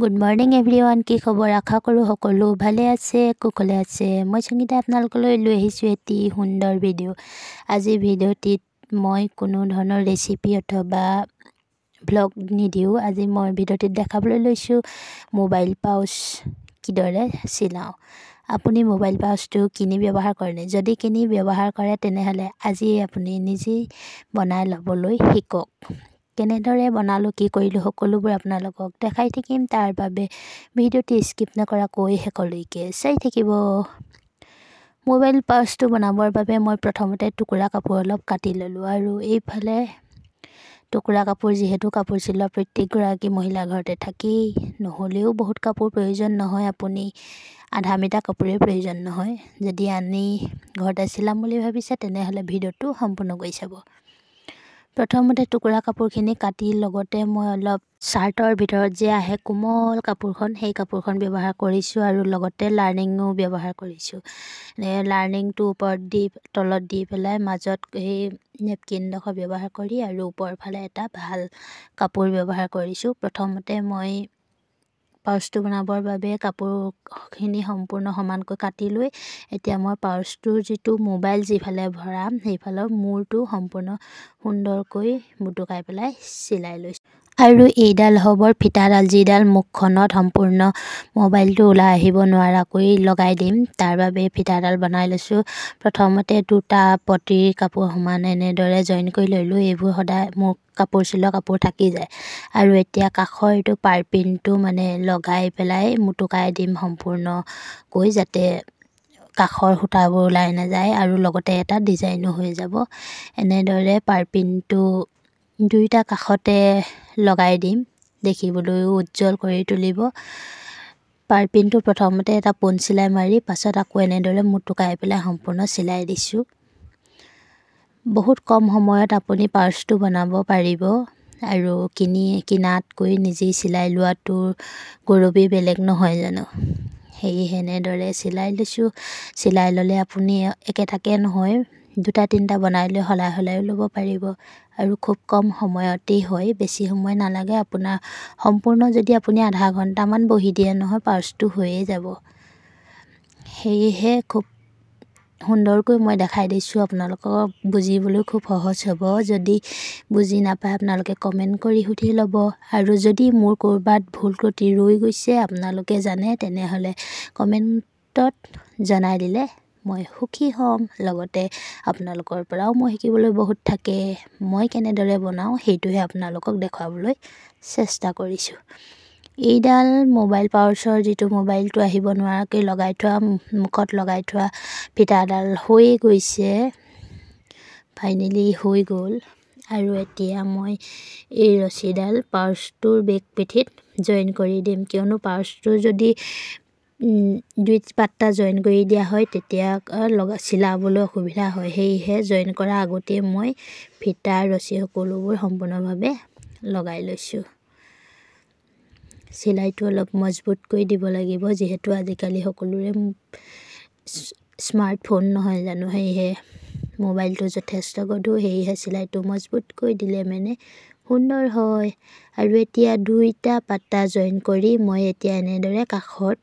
Good morning everyone, কি খবৰ? আশা কৰোঁ সকলো ভালে আছে, কুশলে আছে। মই সংগীতা আপোনালোকলৈ লৈ আহিছোঁ এটি সুন্দৰ ভিডিঅ'। আজি ভিডিঅ'টিত মই কোনো ধৰণৰ ৰেচিপি অথবা ভ্লগ নিদিওঁ। আজি মই ভিডিঅ'টিত দেখাবলৈ লৈছোঁ মোবাইল পাউচ কিদৰে চিলাওঁ। আপুনি মোবাইল পাউচটো কিনি ব্যৱহাৰ কৰেনে? যদি কিনি ব্যৱহাৰ কৰে তেনেহ'লে আজি আপুনি নিজেই বনাই ল'বলৈ শিকক। কেনেদৰে বনালোঁ, কি কৰিলোঁ, সকলোবোৰ আপোনালোকক দেখাই থাকিম। তাৰ বাবে ভিডিঅ'টি স্কিপ নকৰাকৈ শেষলৈকে চাই থাকিব। মোবাইল পাউচটো বনাবৰ বাবে মই প্ৰথমতে টুকুৰা কাপোৰ অলপ কাটি ল'লোঁ। আৰু এইফালে টুকুৰা কাপোৰ, যিহেতু কাপোৰ চিলোৱা প্ৰত্যেকগৰাকী মহিলাৰ ঘৰতে থাকেই, নহ'লেও বহুত কাপোৰ প্ৰয়োজন নহয়। আপুনি আধা মিটাৰ কাপোৰেই প্ৰয়োজন নহয়। যদি আনি ঘৰতে চিলাম বুলি ভাবিছে তেনেহ'লে ভিডিঅ'টো সম্পূৰ্ণ কৰি চাব। প্ৰথমতে টুকুৰা কাপোৰখিনি কাটি লগতে মই অলপ চাৰ্টৰ ভিতৰত যে আহে কোমল কাপোৰখন, সেই কাপোৰখন ব্যৱহাৰ কৰিছোঁ আৰু লগতে লাৰ্নিঙো ব্যৱহাৰ কৰিছোঁ। লাৰ্নিংটো ওপৰত দি তলত দি পেলাই মাজত সেই নেপকিনডোখৰ ব্যৱহাৰ কৰি আৰু ওপৰৰ ফালে এটা ভাল কাপোৰ ব্যৱহাৰ কৰিছোঁ। প্ৰথমতে মই পাউচটো বনাবৰ বাবে কাপোৰখিনি সম্পূৰ্ণ সমানকৈ কাটি লৈ এতিয়া মই পাউচটোৰ যিটো মোবাইল যিফালে ভৰাম সেইফালৰ মূৰটো সম্পূৰ্ণ সুন্দৰকৈ মুটুকাই পেলাই চিলাই লৈছোঁ। আৰু এইডাল হ'বৰ ফিটাডাল, যিডাল মুখখনত সম্পূৰ্ণ মোবাইলটো ওলাই আহিব নোৱাৰাকৈ লগাই দিম, তাৰ বাবে ফিটাডাল বনাই লৈছোঁ। প্ৰথমতে দুটা পটিৰ কাপোৰ সমান এনেদৰে জইন কৰি ল'লোঁ। এইবোৰ সদায় মোৰ কাপোৰ চিলোৱা কাপোৰ থাকি যায়। আৰু এতিয়া কাষৰ এইটো পাইপিংটো লগাই পেলাই মুটুকাই দিম সম্পূৰ্ণকৈ, যাতে কাষৰ সূতাবোৰ ওলাই নাযায় আৰু লগতে এটা ডিজাইনো হৈ যাব। এনেদৰে পাইপিংটো দুয়োটা কাষতে লগাই দিম, দেখিবলৈও উজ্জ্বল কৰি তুলিব। পাইপিংটো প্ৰথমতে এটা পোন চিলাই মাৰি পাছত আকৌ এনেদৰে মুটুকাই পেলাই সম্পূৰ্ণ চিলাই দিছোঁ। বহুত কম সময়ত আপুনি পাৰ্চটো বনাব পাৰিব। আৰু কিনাতকৈ নিজেই চিলাই লোৱাটোৰ গৌৰৱেই বেলেগ নহয় জানো? সেয়েহে এনেদৰে চিলাই লৈছোঁ। চিলাই ল'লে আপুনি একেটাকে নহয়, দুটা তিনিটা বনাই লৈ সলাই সলাইও ল'ব পাৰিব। আৰু খুব কম সময়তেই হয়, বেছি সময় নালাগে আপোনাৰ। সম্পূৰ্ণ যদি আপুনি আধা ঘণ্টামান বহি দিয়ে নহয়, পাউচটো হৈয়ে যাব। সেয়েহে খুব সুন্দৰকৈ মই দেখাই দিছোঁ, আপোনালোকক বুজিবলৈ খুব সহজ হ'ব। যদি বুজি নাপায় আপোনালোকে কমেণ্ট কৰি সুধি ল'ব। আৰু যদি মোৰ ক'ৰবাত ভুল ত্ৰুটি ৰৈ গৈছে আপোনালোকে জানে, তেনেহ'লে কমেণ্টত জনাই দিলে মই সুখী হ'ম। লগতে আপোনালোকৰ পৰাও মই শিকিবলৈ বহুত থাকে। মই কেনেদৰে বনাওঁ সেইটোহে আপোনালোকক দেখুৱাবলৈ চেষ্টা কৰিছোঁ। এইডাল মোবাইল পাউচৰ যিটো মোবাইলটো আহিব নোৱাৰাকৈ লগাই থোৱা, মুখত লগাই থোৱা ফিটাডাল হৈ গৈছে, ফাইনেলি হৈ গ'ল। আৰু এতিয়া মই এই ৰছীডাল পাউচটোৰ বেক পিঠিত জইন কৰি দিম, কিয়নো পাউচটো যদি দুই পাতটা জইন কৰি দিয়া হয় তেতিয়া চিলাবলৈ অসুবিধা হয়। সেয়েহে জইন কৰা আগতেই মই ফিটা, ৰছী সকলোবোৰ সম্পূৰ্ণভাৱে লগাই লৈছোঁ। চিলাইটো অলপ মজবুতকৈ দিব লাগিব, যিহেতু আজিকালি সকলোৰে স্মাৰ্টফোন নহয় জানো? সেয়েহে মোবাইলটো যথেষ্ট গধুৰ, সেয়েহে চিলাইটো মজবুতকৈ দিলে সুন্দৰ হয়। আৰু এতিয়া দুইটা পাতা জইন কৰি মই এতিয়া এনেদৰে কাষত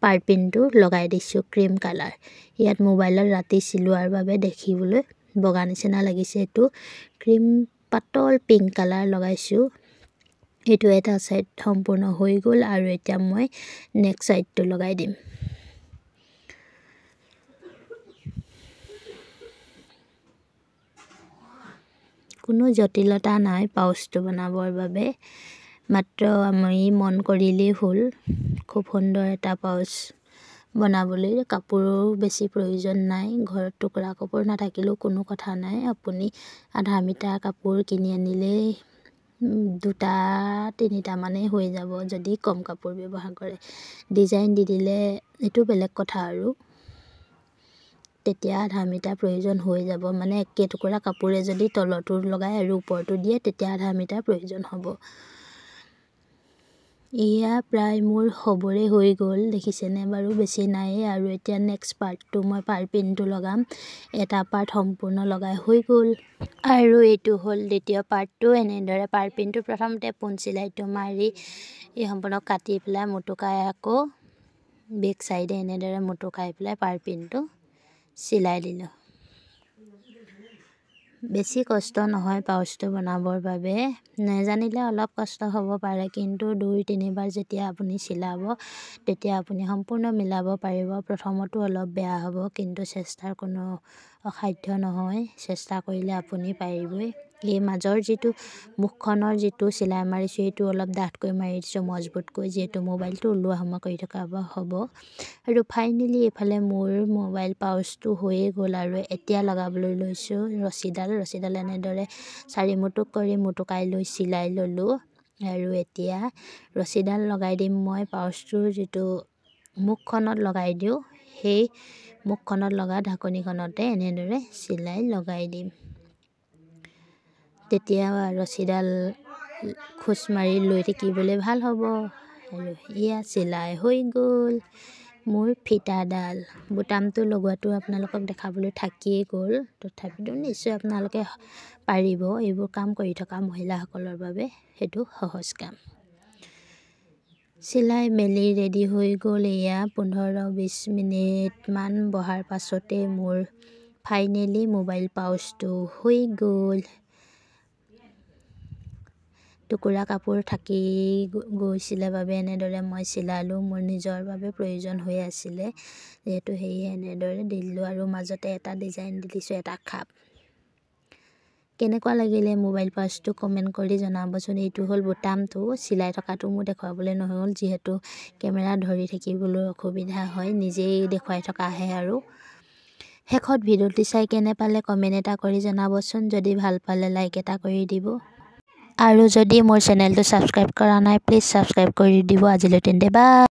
পাইপিংটো লগাই দিছোঁ ক্ৰীম কালাৰ। ইয়াত মোবাইলত ৰাতি চিলোৱাৰ বাবে দেখিবলৈ বগা নিচিনা লাগিছে, এইটো ক্ৰীম পাতল পিংক কালাৰ লগাইছোঁ। এইটো এটা ছাইড সম্পূৰ্ণ হৈ গ'ল আৰু এতিয়া মই নেক্সট ছাইডটো লগাই দিম। কোনো জটিলতা নাই পাউচটো বনাবৰ বাবে, মাত্ৰ আমি মন কৰিলেই হ'ল। খুব সুন্দৰ এটা পাউচ বনাবলৈ কাপোৰো বেছি প্ৰয়োজন নাই। ঘৰত টুকুৰা কাপোৰ নাথাকিলেও কোনো কথা নাই, আপুনি আধা মিটাৰ কাপোৰ কিনি আনিলেই দুটা তিনিটামানেই হৈ যাব। যদি কম কাপোৰ ব্যৱহাৰ কৰে, ডিজাইন দি দিলে এইটো বেলেগ কথা আৰু, তেতিয়া আধা মিটাৰ প্ৰয়োজন হৈ যাব। একে টুকুৰা কাপোৰে যদি তলতো লগাই আৰু ওপৰতো দিয়ে তেতিয়া আধা মিটাৰ প্ৰয়োজন হ'ব। এয়া প্ৰায় মোৰ হ'বৰে হৈ গ'ল, দেখিছেনে বাৰু, বেছি নাই। আৰু এতিয়া নেক্সট পাৰ্টটো মই পাৰপিনটো লগাম। এটা পাৰ্ট সম্পূৰ্ণ লগাই হৈ গ'ল আৰু এইটো হ'ল দ্বিতীয় পাৰ্টটো। এনেদৰে পাৰপিনটো প্ৰথমতে পোন চিলাইটো মাৰি এই সম্পূৰ্ণ কাটি পেলাই মুটুকাই আকৌ বেক চাইডে এনেদৰে মুটুকাই পেলাই পাৰপিনটো চিলাই দিলোঁ। বেছি কষ্ট নহয় পাউচটো বনাবৰ বাবে, নেজানিলে অলপ কষ্ট হ'ব পাৰে, কিন্তু 2-3বাৰ যেতিয়া আপুনি চিলাব তেতিয়া আপুনি সম্পূৰ্ণ মিলাব পাৰিব। প্ৰথমতো অলপ বেয়া হ'ব, কিন্তু চেষ্টাৰ কোনো অসাধ্য নহয়, চেষ্টা কৰিলে আপুনি পাৰিবই। এই মাজৰ যিটো মুখখনৰ যিটো চিলাই মাৰিছোঁ সেইটো অলপ ডাঠকৈ মাৰি দিছোঁ, মজবুতকৈ, যিহেতু মোবাইলটো ওলোৱা সময় কৰি থকা হ'ব। আৰু ফাইনেলি এইফালে মোৰ মোবাইল পাউচটো হৈয়ে গ'ল। আৰু এতিয়া লগাবলৈ লৈছোঁ ৰছীডাল এনেদৰে 4 মুটুক কৰি মুটুকাই লৈ চিলাই ল'লোঁ। আৰু এতিয়া ৰছীডাল লগাই দিম মই পাউচটোৰ যিটো মুখখনত লগাই দিওঁ, সেই মুখখনত লগা ঢাকনিখনতে এনেদৰে চিলাই লগাই দিম। তেতিয়া ৰছীডাল খোচ মাৰি লৈ থাকিবলৈ ভাল হ'ব। আৰু এয়া চিলাই হৈ গ'ল মোৰ ফিটাডাল। বুটামটো লগোৱাটো আপোনালোকক দেখাবলৈ থাকিয়েই গ'ল, তথাপিতো নিশ্চয় আপোনালোকে পাৰিব। এইবোৰ কাম কৰি থকা মহিলাসকলৰ বাবে সেইটো সহজ কাম। চিলাই মেলি ৰেডি হৈ গ'ল। এয়া 15-20 মিনিটমান বহাৰ পাছতে মোৰ ফাইনেলি মোবাইল পাউচটো হৈ গ'ল। টুকুৰা কাপোৰ থাকি গৈছিলে বাবে এনেদৰে মই চিলালোঁ, মোৰ নিজৰ বাবে প্ৰয়োজন হৈ আছিলে যিহেতু, সেয়ে এনেদৰে দিলোঁ। আৰু মাজতে এটা ডিজাইন দি দিছোঁ, এটা খাপ। কেনেকুৱা লাগিলে মোবাইল পাউচটো কমেণ্ট কৰি জনাবচোন। এইটো হ'ল বুটামটো, চিলাই থকাটো মোৰ দেখুৱাবলৈ নহ'ল যিহেতু কেমেৰা ধৰি থাকিবলৈ অসুবিধা হয়, নিজেই দেখুৱাই থকাহে। আৰু শেষত ভিডিঅ'টি চাই কেনে পালে কমেণ্ট এটা কৰি জনাবচোন। যদি ভাল পালে লাইক এটা কৰি দিব। আৰু যদি মোৰ চেনেলটো ছাবস্ক্ৰাইব কৰা নাই প্লিজ ছাবস্ক্ৰাইব কৰি দিব। আজিলৈ তেন্তে বাই।